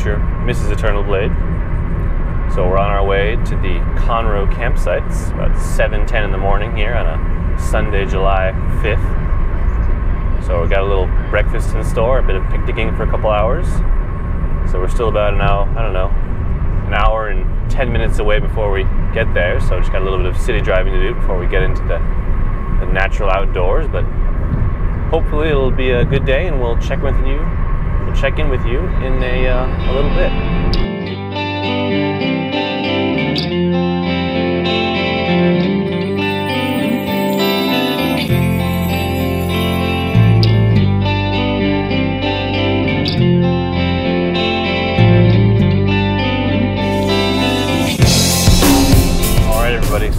future Mrs. Eternal Blade. So we're on our way to the Conroe campsite. It's about 7:10 in the morning here on a Sunday, July 5th. So we got a little breakfast in store, a bit of picnicking for a couple hours. So we're still about an hour and 10 minutes away before we get there. So just got a little bit of city driving to do before we get into the natural outdoors. But hopefully it'll be a good day, and we'll check in with you in a little bit.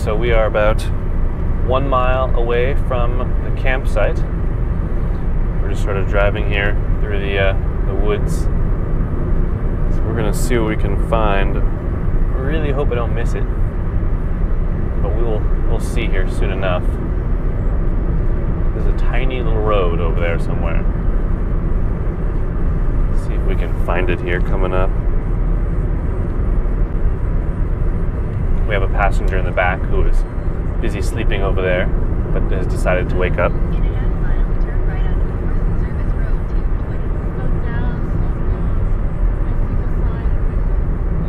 So we are about 1 mile away from the campsite. We're just sort of driving here through the woods. So we're gonna see what we can find. I really hope I don't miss it, but we'll see here soon enough. There's a tiny little road over there somewhere. Let's see if we can find it here coming up. We have a passenger in the back who is busy sleeping over there, but has decided to wake up.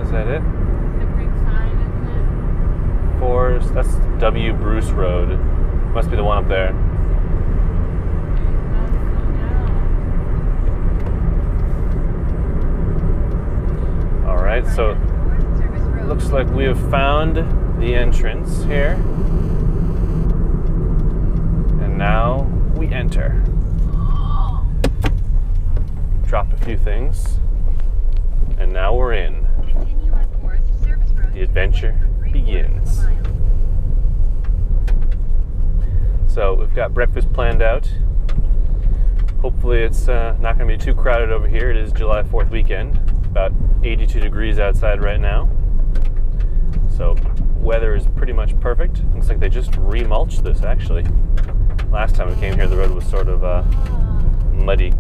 Is that it? The big sign, isn't it? Forest, that's W. Bruce Road. Must be the one up there. Alright, so looks like we have found the entrance here. And now we enter. Drop a few things. And now we're in. The adventure begins. So we've got breakfast planned out. Hopefully it's not going to be too crowded over here. It is July 4th weekend. About 82 degrees outside right now. So weather is pretty much perfect. Looks like they just remulched this actually. Last time we came here the road was sort of muddy.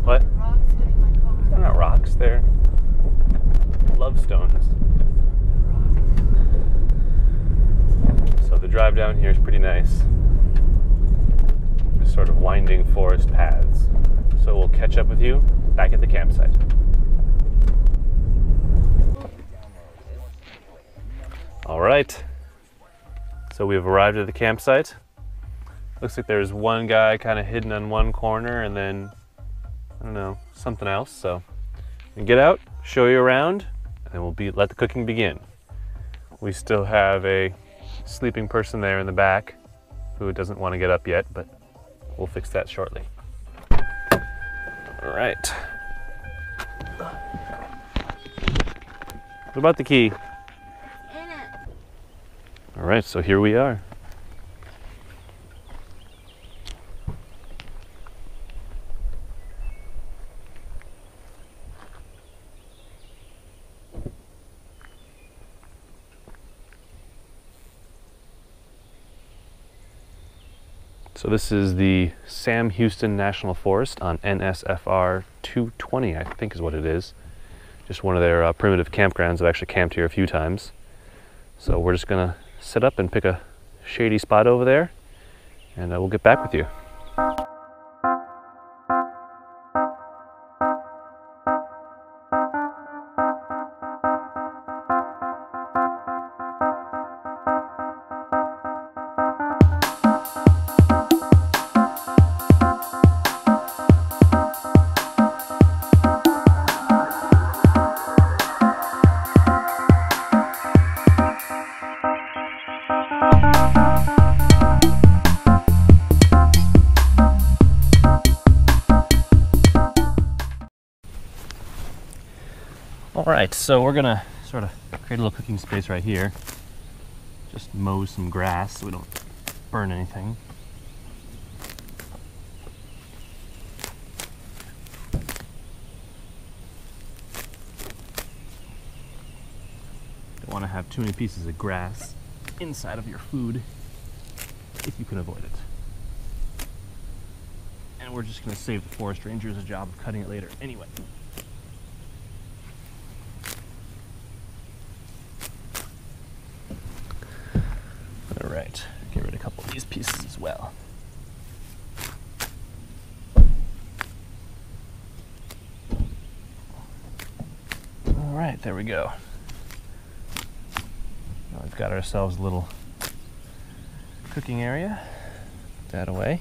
What? Rocks hitting my car. They're not rocks, they're love stones. So the drive down here is pretty nice. Just sort of winding forest paths. So we'll catch up with you back at the campsite. All right, so we've arrived at the campsite. Looks like there's one guy kind of hidden on one corner and then, I don't know, something else. So we get out, show you around, and then we'll let the cooking begin. We still have a sleeping person there in the back who doesn't want to get up yet, but we'll fix that shortly. All right. What about the key? All right, so here we are. So this is the Sam Houston National Forest on NSFR 220, I think is what it is. Just one of their primitive campgrounds. I've actually camped here a few times. So we're just gonna set up and pick a shady spot over there, and we'll get back with you. Alright, so we're gonna sort of create a little cooking space right here. Just mow some grass so we don't burn anything. Don't want to have too many pieces of grass inside of your food if you can avoid it. And we're just going to save the forest rangers a job of cutting it later anyway. right, get rid of a couple of these pieces as well. All right, there we go. Now we've got ourselves a little cooking area. Put that away.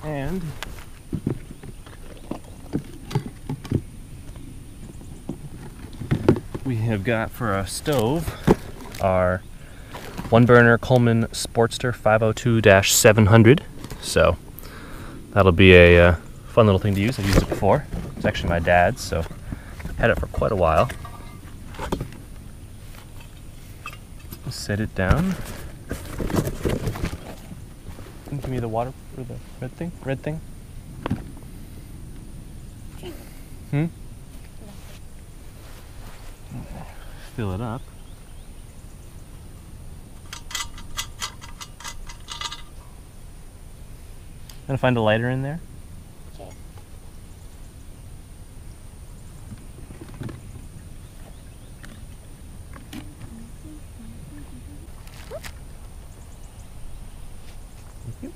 And we have got for a stove our one burner Coleman Sportster 502-700. So that'll be a fun little thing to use. I've used it before. It's actually my dad's, so I've had it for quite a while. Set it down. Give me the water for the red thing? Red thing? Hmm? Fill it up. Gonna find a lighter in there? Okay. Thank you.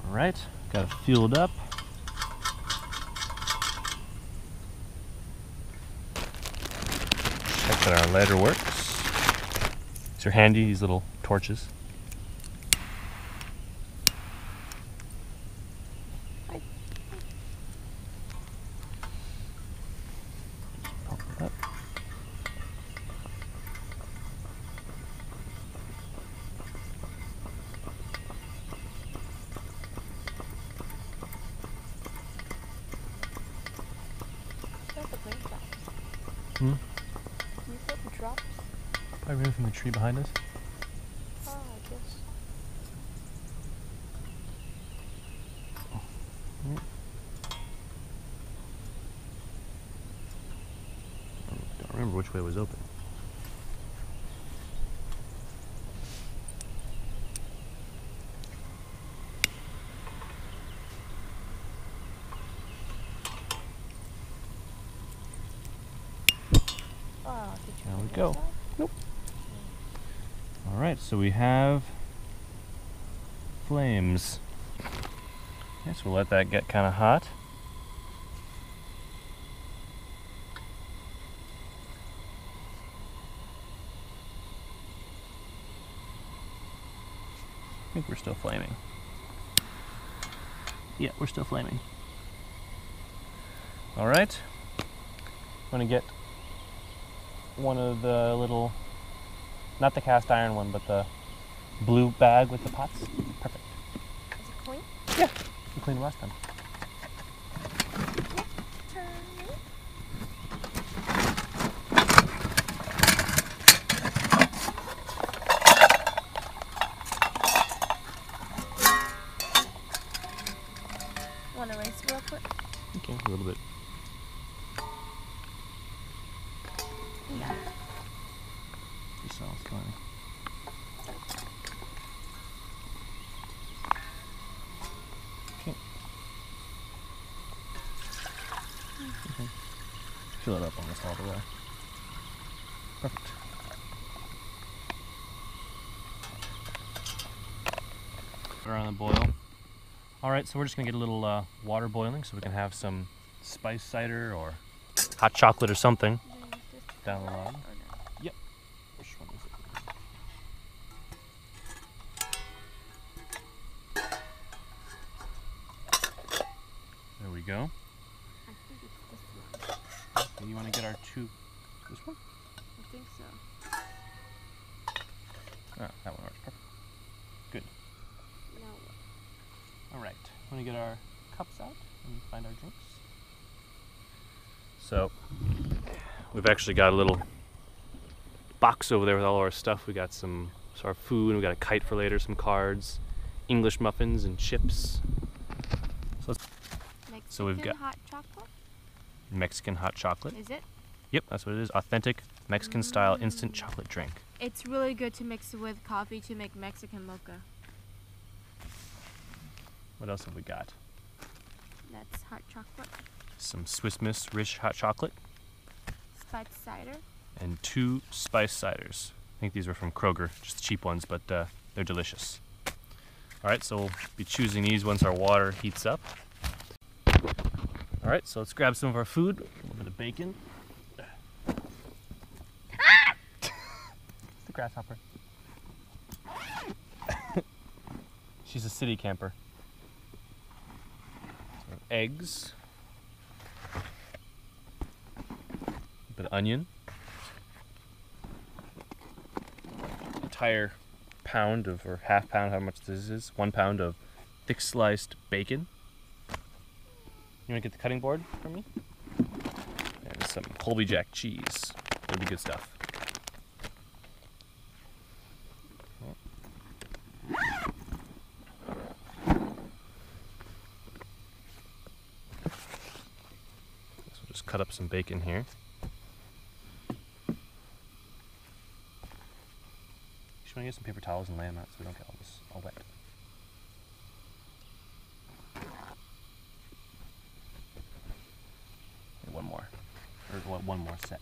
All right, got it fueled up. Check that our lighter works. These are handy, these little torches. Just pump it up. Hmm? Can you put the drops? Probably running from the tree behind us. Oh, I guess. Don't remember which way was open. Oh, did you There we put go. this on? Nope. All right, so we have flames. Okay, so we'll let that get kind of hot. I think we're still flaming. Yeah, we're still flaming. All right. I'm gonna get one of the little, not the cast iron one, but the blue bag with the pots. Perfect. Is it clean? Yeah, we cleaned last time. Turn it. Want to rinse real quick? Okay, a little bit. Yeah. This sounds funny. Okay. Okay. Fill it up almost all the way. Perfect. We're on the boil. All right, so we're just gonna get a little water boiling so we can have some spice cider or hot chocolate or something down the line. Yep. Which one is it? There we go. I think it's this one. Okay, you want to get our two? This one? I think so. Ah, that one works. Perfect. Good. No. All right. Want to get our cups out and find our drinks? So, we've actually got a little box over there with all our stuff. We got some our food, and we got a kite for later, some cards, English muffins and chips. So we've got hot chocolate. Mexican hot chocolate. Is it? Yep, that's what it is. Authentic Mexican style instant chocolate drink. It's really good to mix with coffee to make Mexican mocha. What else have we got? That's hot chocolate. Some Swiss Miss rich hot chocolate. spiced cider. And 2 spice ciders. I think these were from Kroger, just the cheap ones, but they're delicious. Alright, so we'll be choosing these once our water heats up. Alright, so let's grab some of our food. A little bit of bacon. It's the grasshopper. She's a city camper. So eggs. A bit of onion. Entire pound of, or half pound, how much this is, 1 pound of thick sliced bacon. You want to get the cutting board for me? And some Colby Jack cheese. That'll be good stuff. So we'll just cut up some bacon here. Just want to get some paper towels and lay them out so we don't get all this all wet. And one more, or one more set.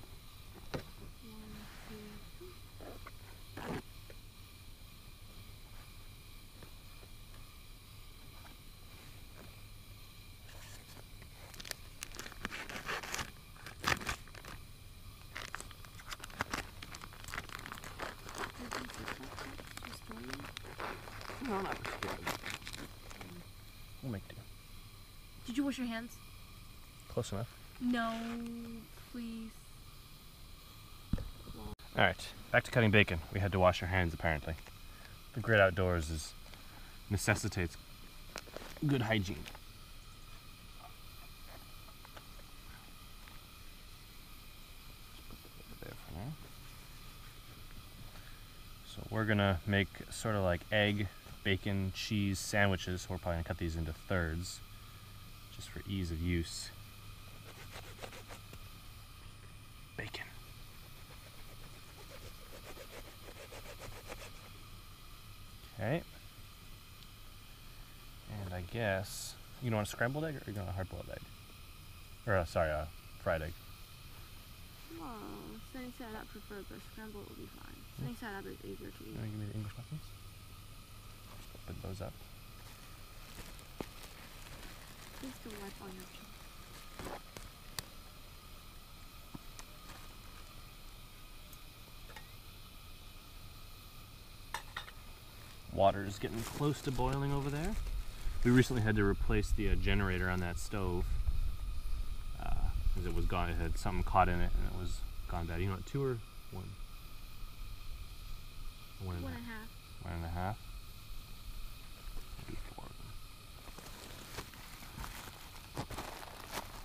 No, not particularly. We'll make do. Did you wash your hands? Close enough. No, please. Alright, back to cutting bacon. We had to wash our hands apparently. The great outdoors necessitates good hygiene. There for now. So we're gonna make sort of like egg, bacon, cheese sandwiches. We're probably gonna cut these into thirds just for ease of use. Bacon. Okay. And I guess you want a scrambled egg or you want a hard-boiled egg? Or sorry, fried egg. Well, sunny side up preferred, but scrambled will be fine. Sunny side up is easier to eat. You want to give me the English muffins? Put those up. Please don't wipe on your chin. Water is getting close to boiling over there. We recently had to replace the generator on that stove because it was gone. It had something caught in it and it was gone bad. You want 2 or 1? 1 and a half. 1 and a half. Maybe 4 of them.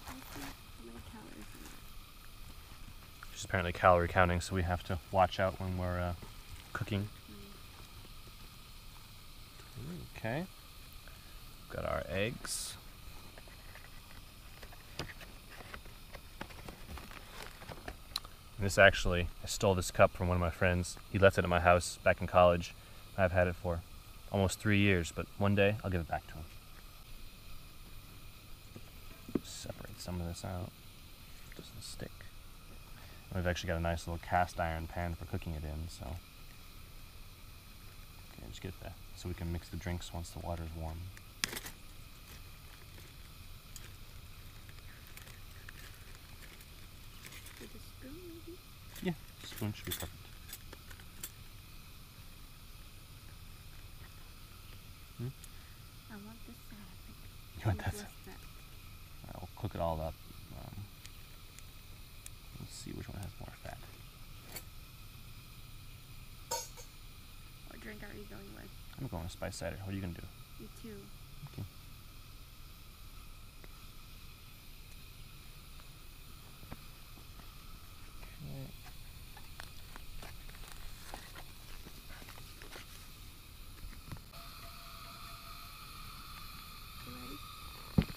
How many calories in it? She's apparently calorie counting, so we have to watch out when we're cooking. Okay, got our eggs. And this actually, I stole this cup from one of my friends. He left it at my house back in college. I've had it for almost 3 years, but one day I'll give it back to him. Separate some of this out. It doesn't stick. And we've actually got a nice little cast iron pan for cooking it in, so. Okay, just get that so we can mix the drinks once the water is warm. With a spoon, maybe? Yeah, spoon should be perfect. I want this side, I think. You want that? Less fat. We'll cook it all up. Let's see which one has more fat. What drink are you going with? I'm going with spice cider. What are you going to do? Me too. Okay.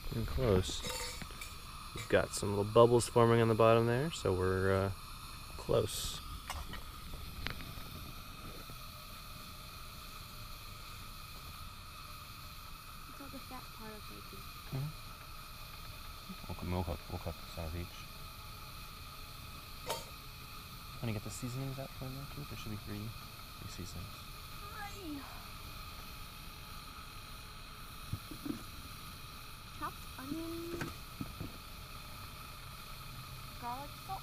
Getting close. We've got some little bubbles forming on the bottom there, so we're close. It's all the fat part of bacon. We'll cook some of each. Want to get the seasonings out for me too? There should be three seasonings. Chopped onion, garlic salt.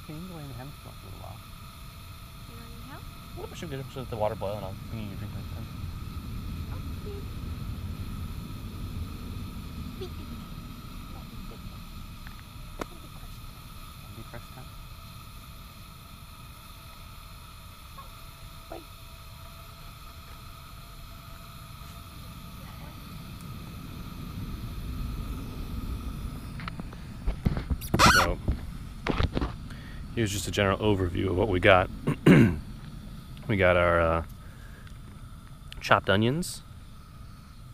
Okay, you can go in the ham for a little while. You want any help? Well, we should get let the water boil and I'll bring you your drink next time. Okay. Be fresh time. Bye. So, here's just a general overview of what we got. We got our chopped onions,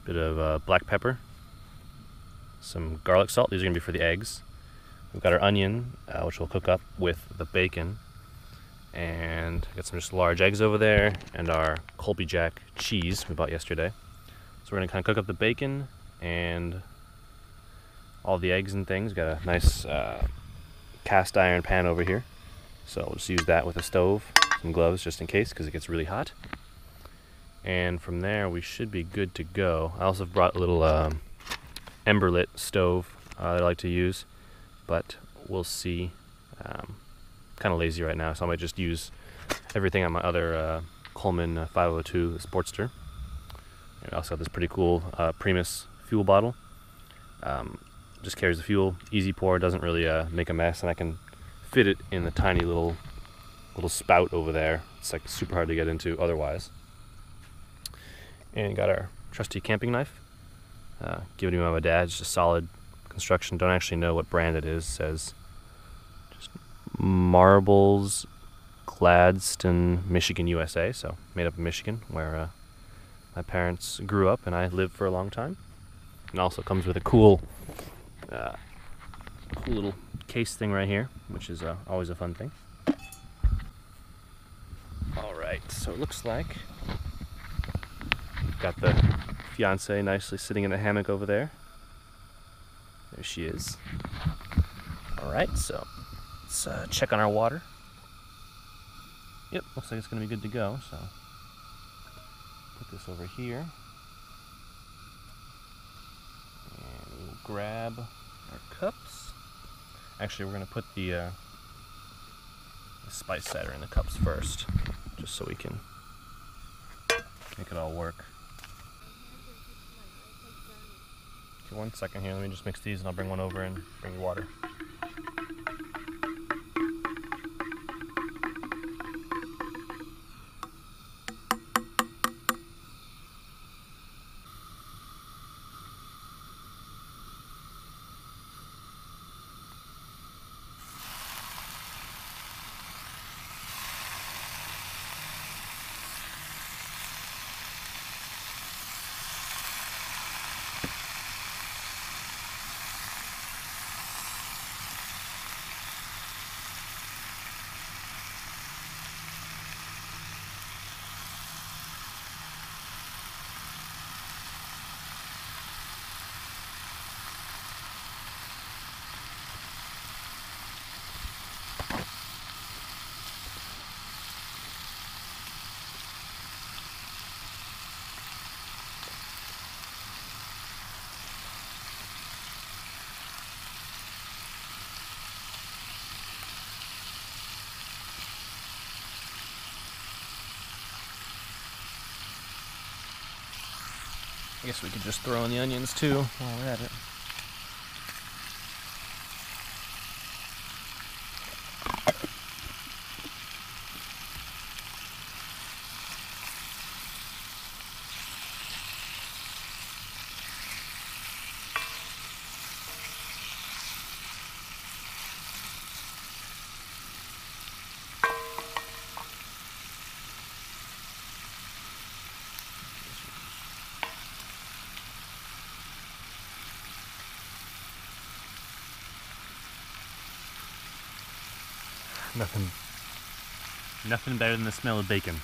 bit of black pepper, some garlic salt. These are going to be for the eggs. We've got our onion, which we'll cook up with the bacon. And got some just large eggs over there, and our Colby Jack cheese we bought yesterday. So we're going to kind of cook up the bacon and all the eggs and things. Got a nice cast iron pan over here. So we'll just use that with a stove, some gloves just in case because it gets really hot. And from there we should be good to go. I also brought a little ember lit stove that I like to use, but we'll see. Kind of lazy right now, so I might just use everything on my other Coleman 502 Sportster. And I also have this pretty cool Primus fuel bottle. Just carries the fuel, easy pour, doesn't really make a mess, and I can fit it in the tiny little spout over there. It's like super hard to get into otherwise. And got our trusty camping knife. Given to me by my dad, just a solid construction. Don't actually know what brand it is. It says just Marbles, Gladstone, Michigan, USA. So made up in Michigan, where my parents grew up and I lived for a long time. And also comes with a cool little case thing right here, which is always a fun thing. Alright, so it looks like we've got the fiance nicely sitting in the hammock over there. There she is. Alright, so let's check on our water. Yep, looks like it's going to be good to go, so put this over here. And we'll grab our cups. Actually, we're going to put the spice cider in the cups first, just so we can make it all work. Okay, 1 second here, let me just mix these and I'll bring one over and bring you water. I guess we could just throw in the onions too while we're at it. Nothing better than the smell of bacon.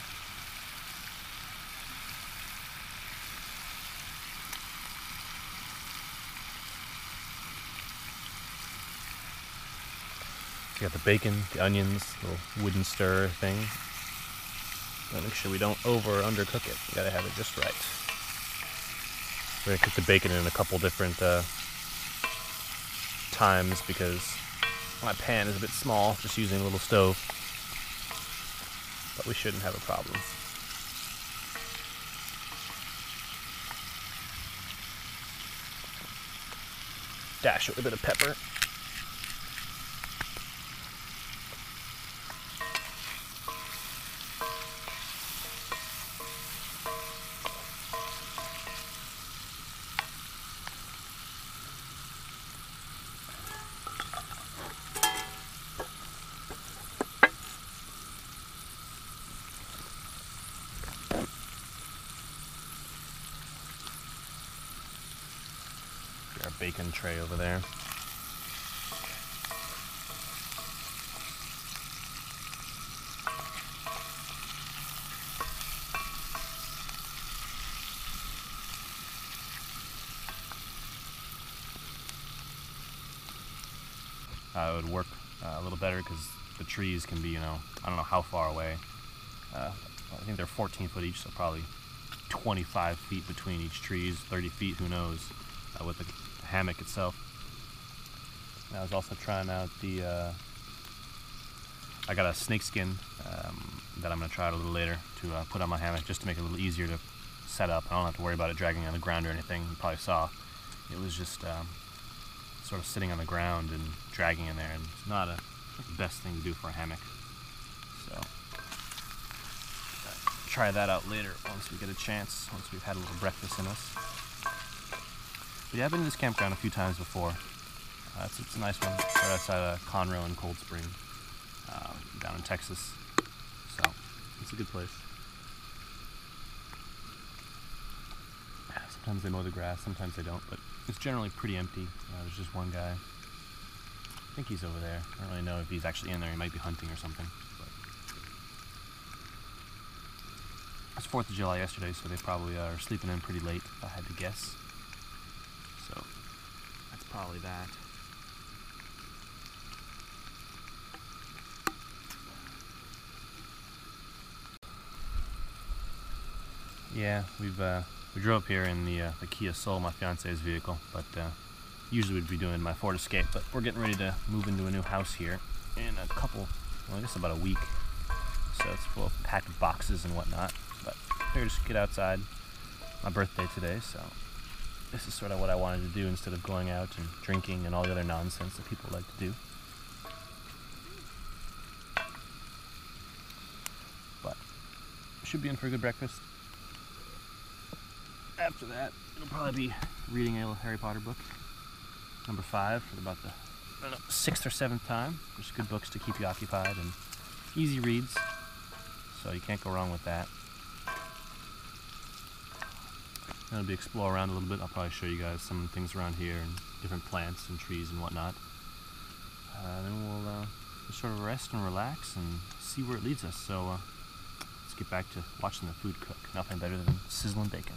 You got the bacon, the onions, little wooden stir thing. Gotta make sure we don't over or undercook it. You gotta have it just right. We're gonna cook the bacon in a couple different times because my pan is a bit small, just using a little stove. But we shouldn't have a problem. Dash it with a bit of pepper. Our bacon tray over there. It would work a little better because the trees can be, you know, I don't know how far away. I think they're 14 foot each, so probably 25 feet between each trees, 30 feet, who knows, with the hammock itself. And I was also trying out the, I got a snakeskin that I'm going to try out a little later to put on my hammock just to make it a little easier to set up. I don't have to worry about it dragging on the ground or anything. You probably saw it was just sort of sitting on the ground and dragging in there, and it's not the best thing to do for a hammock. So try that out later once we get a chance, once we've had a little breakfast in us. But yeah, I've been to this campground a few times before. It's a nice one, right outside Conroe and Cold Spring, down in Texas. So it's a good place. Sometimes they mow the grass, sometimes they don't, but it's generally pretty empty. There's just one guy. I think he's over there. I don't really know if he's actually in there. He might be hunting or something. But it was 4th of July yesterday, so they probably are sleeping in pretty late, if I had to guess. So that's probably that. Yeah, we drove up here in the Kia Soul, my fiance's vehicle, but usually we'd be doing my Ford Escape, but we're getting ready to move into a new house here in a couple, well, I guess about a week. So it's full of packed boxes and whatnot, but I figured just get outside. My birthday today, so this is sort of what I wanted to do instead of going out and drinking and all the other nonsense that people like to do. But should be in for a good breakfast. After that, it'll probably be reading a little Harry Potter book, number 5, for about the, I don't know, 6th or 7th time. Just good books to keep you occupied and easy reads, so you can't go wrong with that. Then I'll be explore around a little bit. I'll probably show you guys some things around here and different plants and trees and whatnot. Then we'll just sort of rest and relax and see where it leads us. So let's get back to watching the food cook. Nothing better than sizzling bacon.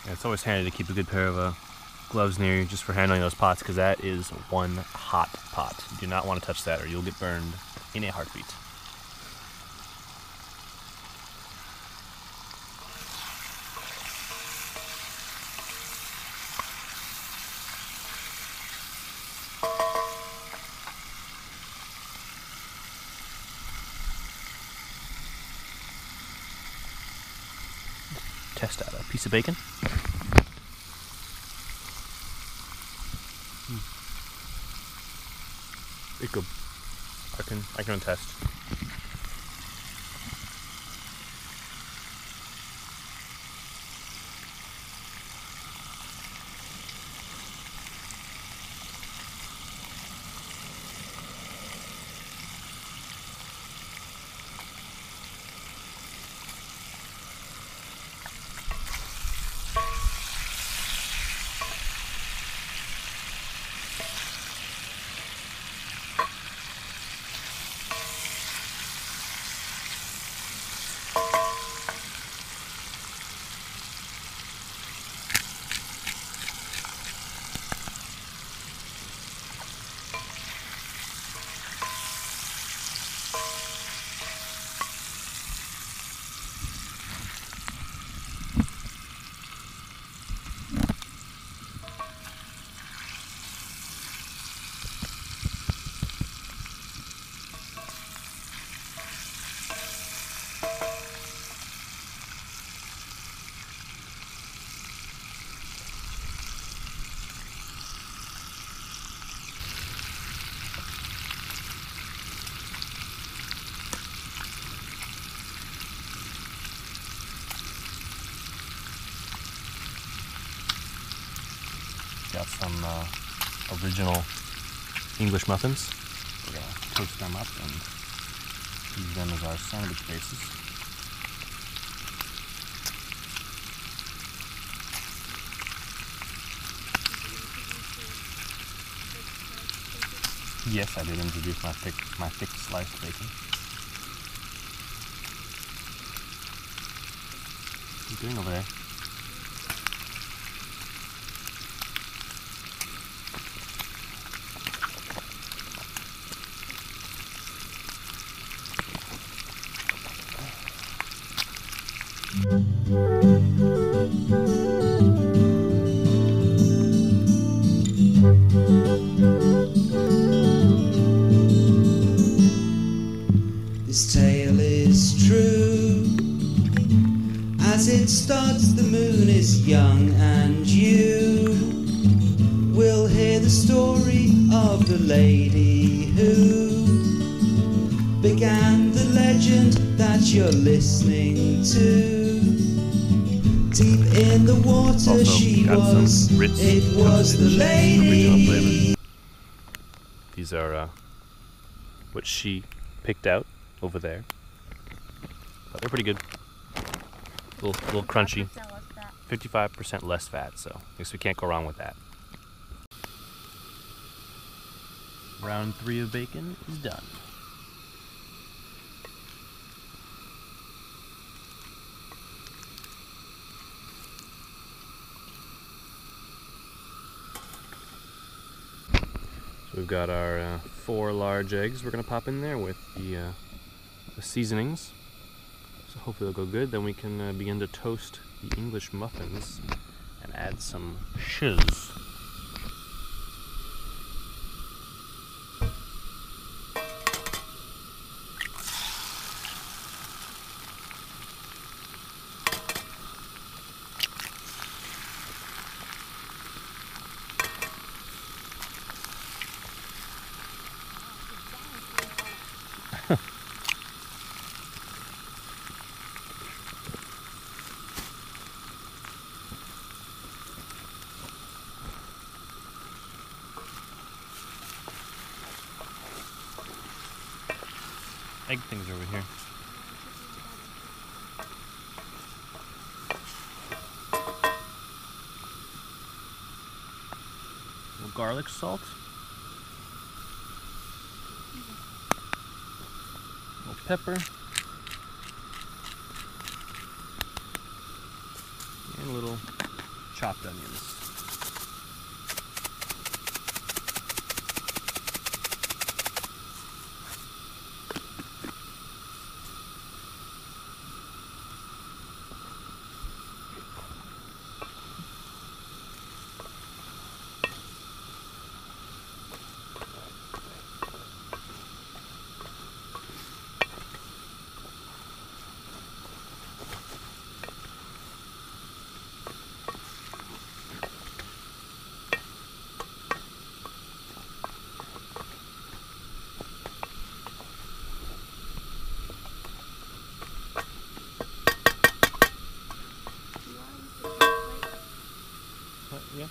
And it's always handy to keep a good pair of gloves near you just for handling those pots, because that is one hot pot. You do not want to touch that or you'll get burned in a heartbeat. Test out a piece of bacon. It's good. I can attest. Got some original English muffins. We're going to toast them up and use them as our sandwich bases. Yes, I did introduce my thick sliced bacon. What are you doing over there? This tale is true. As it starts, the moon is young, and you will hear the story of the lady who began the legend that you're listening to. Deep in the water Also, she got was, some Ritz it was the original lady. flavor. These are what she picked out over there. But they're pretty good. A little crunchy. 55% less fat, so I guess we can't go wrong with that. Round 3 of bacon is done. So we've got our 4 large eggs we're going to pop in there with the seasonings. So hopefully they'll go good. Then we can begin to toast the English muffins and add some shiz. Egg things over here. A little garlic salt. A little pepper. And a little chopped onions. Yeah.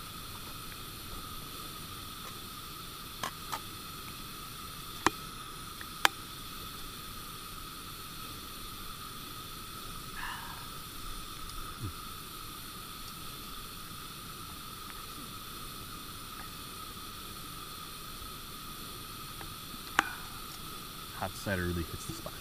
Hot cider really hits the spot.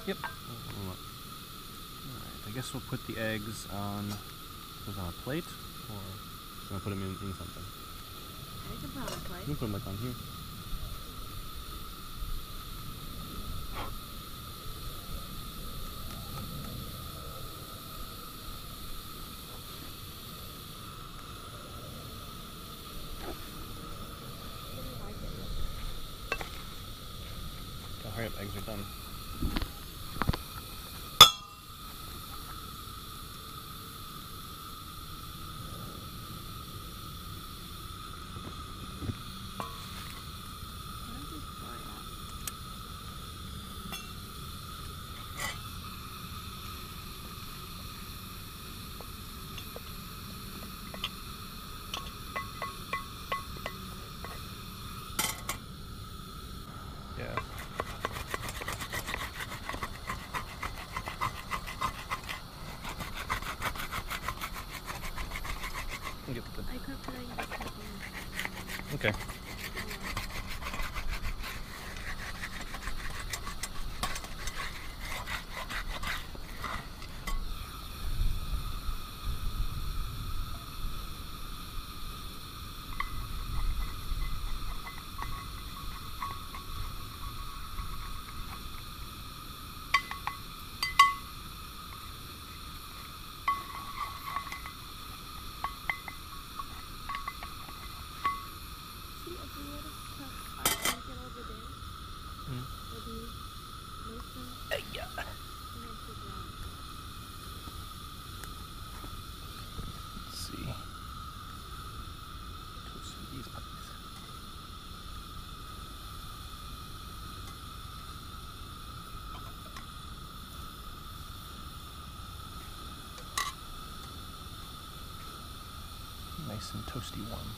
Yep. Alright, I guess we'll put the eggs on those on a plate, or just gonna put them in something. I can put on a plate. You can put them like on here. Oh, hurry up, eggs are done. Yeah. I could put it in. Okay. See, if we would have put our blanket over there, would be loosen Yeah. and then sit down. Let's see. Toast these puppies. Nice and toasty warm.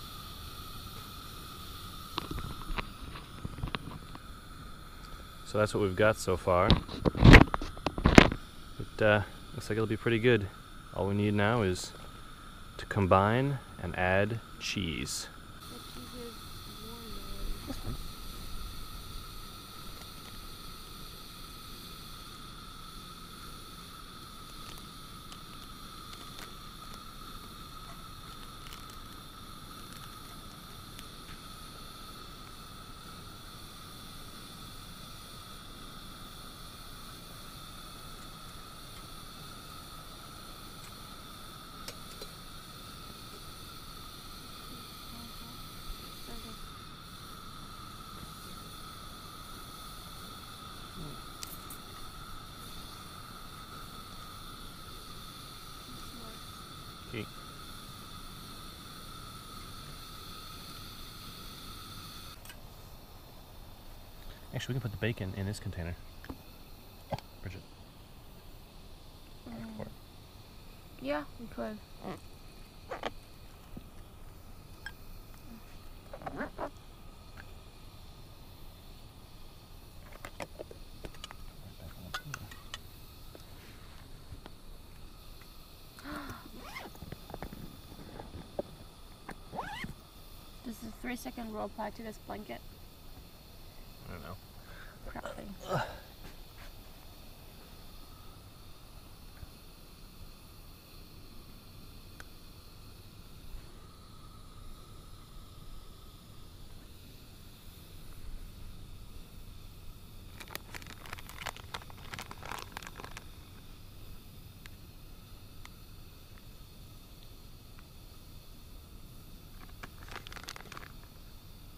So that's what we've got so far. It looks like it'll be pretty good. All we need now is to combine and add cheese. The cheese is warm. That's fine. Okay. Actually, we can put the bacon in this container. Bridget. For it. Yeah, we could. Does the 3-second rule apply to this blanket? I don't know. Probably.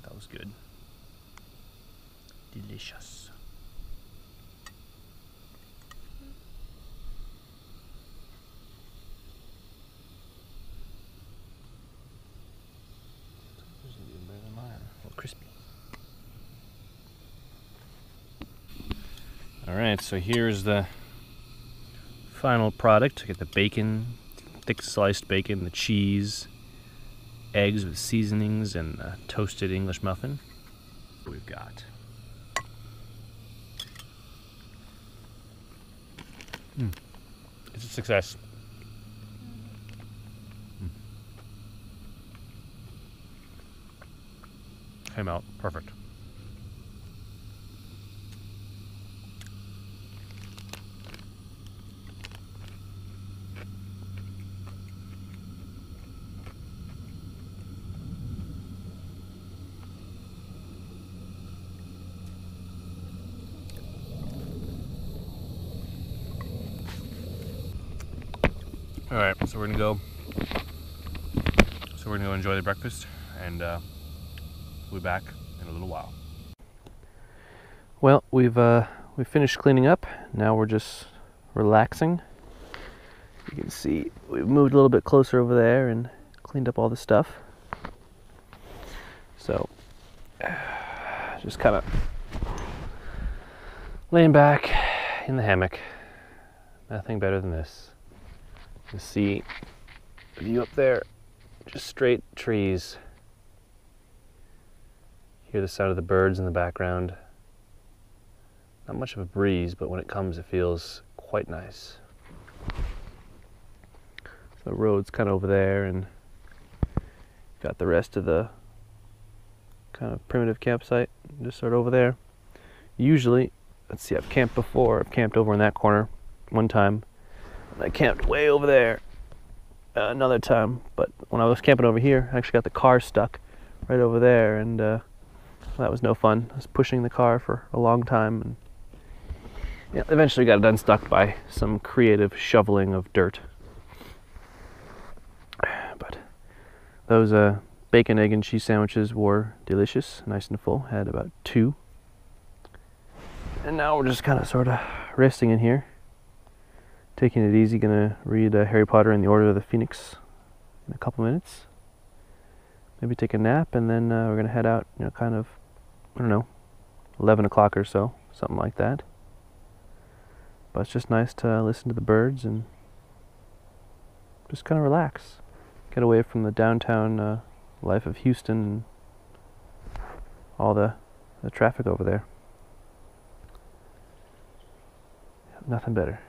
That was good. Delicious. A little crispy. All right, so here's the final product. Get the bacon, thick sliced bacon, the cheese, eggs with seasonings, and a toasted English muffin. We've got. It's a success. Came out perfect. All right, so we're gonna go enjoy the breakfast, and we'll be back in a little while. Well, we've finished cleaning up. Now we're just relaxing. You can see we've moved a little bit closer over there and cleaned up all the stuff. So just kind of laying back in the hammock. Nothing better than this. You see the view up there, just straight trees. Hear the sound of the birds in the background. Not much of a breeze, but when it comes, it feels quite nice. So the road's kind of over there, and got the rest of the kind of primitive campsite just sort of over there. Usually, let's see, I've camped before. I've camped over in that corner one time. I camped way over there another time, but when I was camping over here, I actually got the car stuck right over there, and that was no fun. I was pushing the car for a long time, and yeah, eventually got it unstuck by some creative shoveling of dirt. But those bacon, egg, and cheese sandwiches were delicious, nice and full. Had about 2. And now we're just kind of sort of resting in here. Taking it easy, gonna read Harry Potter and the Order of the Phoenix in a couple minutes. Maybe take a nap, and then we're gonna head out, kind of, I don't know, 11 o'clock or so, something like that. But it's just nice to listen to the birds and just kind of relax. Get away from the downtown life of Houston and all the traffic over there. Nothing better.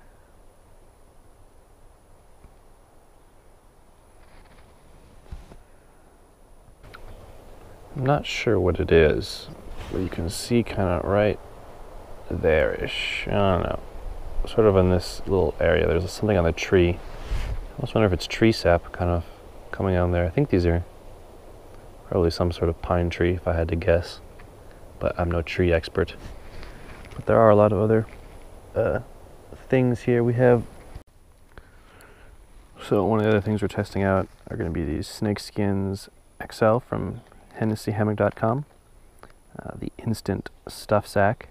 I'm not sure what it is, but you can see kind of right there-ish. I don't know. Sort of in this little area, there's something on the tree. I almost wonder if it's tree sap kind of coming on there. I think these are probably some sort of pine tree, if I had to guess. But I'm no tree expert. But there are a lot of other things here. We have... So one of the other things we're testing out are going to be these Snakeskins XL from HennessyHammock.com, the instant stuff sack.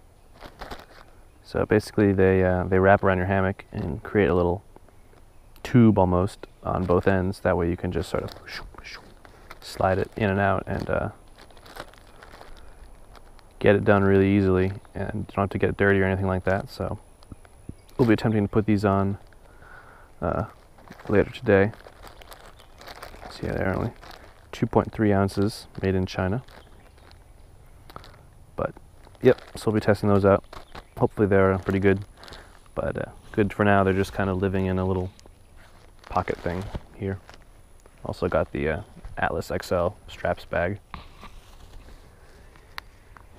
So basically they wrap around your hammock and create a little tube almost on both ends. That way you can just sort of slide it in and out and get it done really easily, and you don't have to get it dirty or anything like that. So we'll be attempting to put these on later today. See, yeah, they're only 2.3 ounces, made in China. But yep, so we'll be testing those out. Hopefully they're pretty good. But good for now. They're just kind of living in a little pocket thing here. Also got the Atlas XL straps bag. You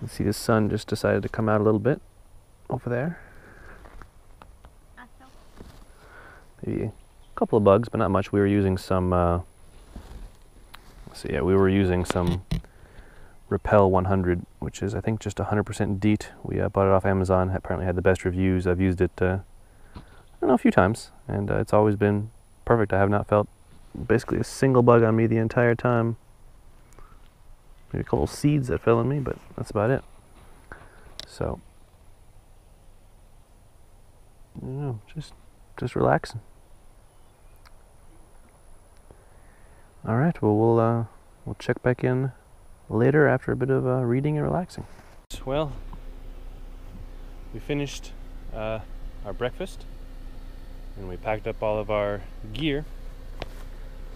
can see the sun just decided to come out a little bit over there. Maybe a couple of bugs, but not much. We were using some, let's see, yeah, we were using some Repel 100, which is I think just 100% DEET. We bought it off Amazon. Apparently had the best reviews. I've used it, I don't know, a few times, and it's always been perfect. I have not felt basically a single bug on me the entire time. Maybe a couple of seeds that fell on me, but that's about it. So, I don't know, just relaxing. All right, well, we'll check back in later after a bit of reading and relaxing. Well, we finished our breakfast and we packed up all of our gear.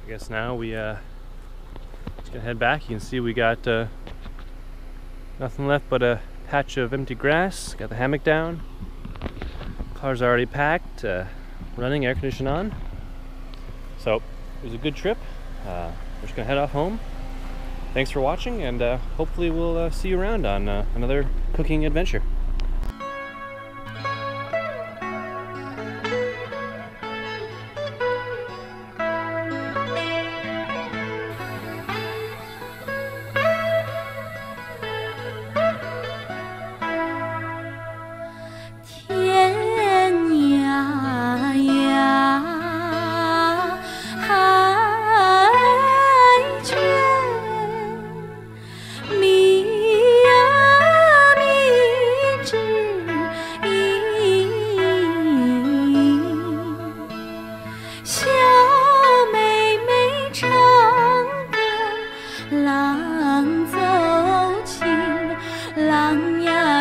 I guess now we just gonna head back. You can see we got nothing left but a patch of empty grass. Got the hammock down. Car's already packed, running, air conditioning on. So it was a good trip. We're just gonna head off home. Thanks for watching, and hopefully we'll see you around on another cooking adventure.浪走情，浪呀。